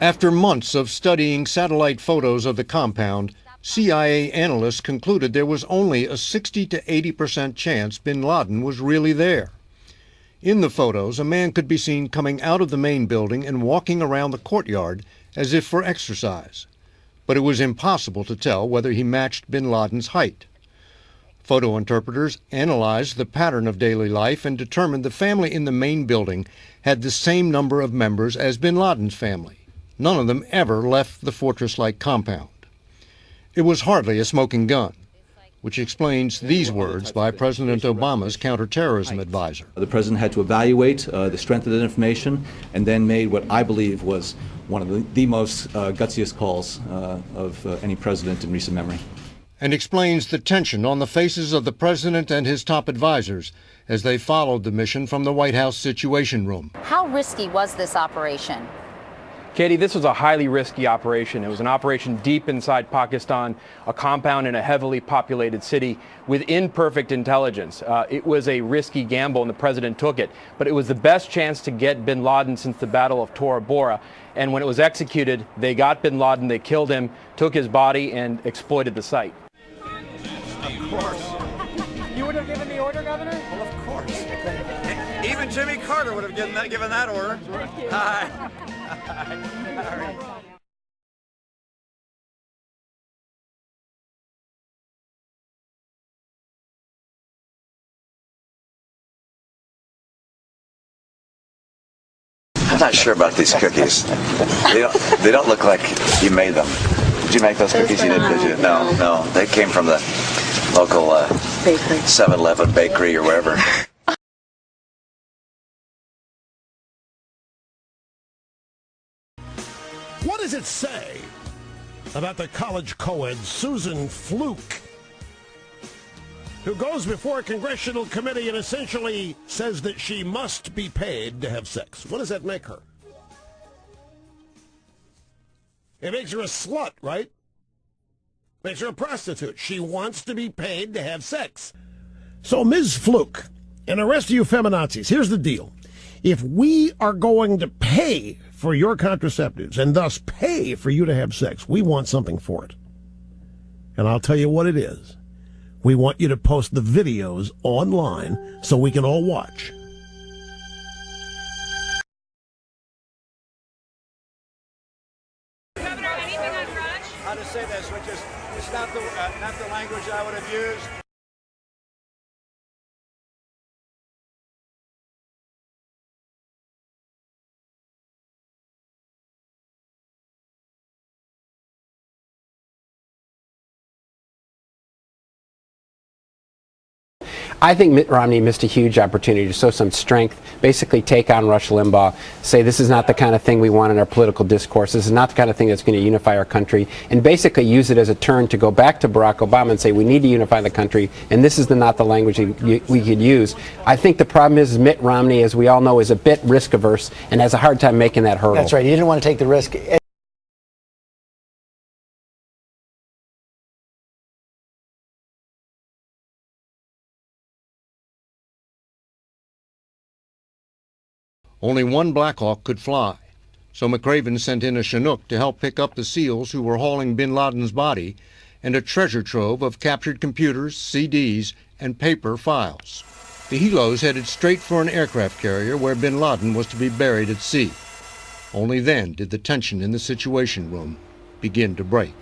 After months of studying satellite photos of the compound, CIA analysts concluded there was only a 60 to 80% chance bin Laden was really there. In the photos, a man could be seen coming out of the main building and walking around the courtyard as if for exercise. But it was impossible to tell whether he matched bin Laden's height. Photo interpreters analyzed the pattern of daily life and determined the family in the main building had the same number of members as bin Laden's family. None of them ever left the fortress-like compound. It was hardly a smoking gun, which explains these words by President Obama's counterterrorism advisor. The president had to evaluate the strength of that information and then made what I believe was one of the most gutsiest calls of any president in recent memory. And explains the tension on the faces of the president and his top advisors as they followed the mission from the White House Situation Room. How risky was this operation? Katie, this was a highly risky operation. It was an operation deep inside Pakistan, a compound in a heavily populated city with imperfect intelligence. It was a risky gamble, and the president took it. But it was the best chance to get bin Laden since the Battle of Tora Bora. And when it was executed, they got bin Laden, they killed him, took his body, and exploited the site. Of course. You would have given the order, Governor? Well, of course. Even Jimmy Carter would have given that order. Thank you. Hi. I'm not sure about these cookies. They don't look like you made them. Did you make those cookies? You didn't, did you? No. They came from the local bakery, 7-Eleven bakery or wherever. What does it say about the college co-ed Susan Fluke, who goes before a congressional committee and essentially says that she must be paid to have sex? What does that make her? It makes her a slut, right? Makes her a prostitute. She wants to be paid to have sex. So, Ms. Fluke, and the rest of you feminazis, here's the deal. If we are going to pay for your contraceptives and thus pay for you to have sex, we want something for it. And I'll tell you what it is. We want you to post the videos online so we can all watch. Governor, anything on Raj? How to say this, which is, it's not the language I would have used. I think Mitt Romney missed a huge opportunity to show some strength, basically take on Rush Limbaugh, say this is not the kind of thing we want in our political discourse, this is not the kind of thing that's going to unify our country, and basically use it as a turn to go back to Barack Obama and say we need to unify the country, and this is not the language we could use. I think the problem is Mitt Romney, as we all know, is a bit risk-averse and has a hard time making that hurdle. That's right. He didn't want to take the risk. Only one Black Hawk could fly, so McRaven sent in a Chinook to help pick up the SEALs who were hauling bin Laden's body and a treasure trove of captured computers, CDs, and paper files. The helos headed straight for an aircraft carrier where bin Laden was to be buried at sea. Only then did the tension in the Situation Room begin to break.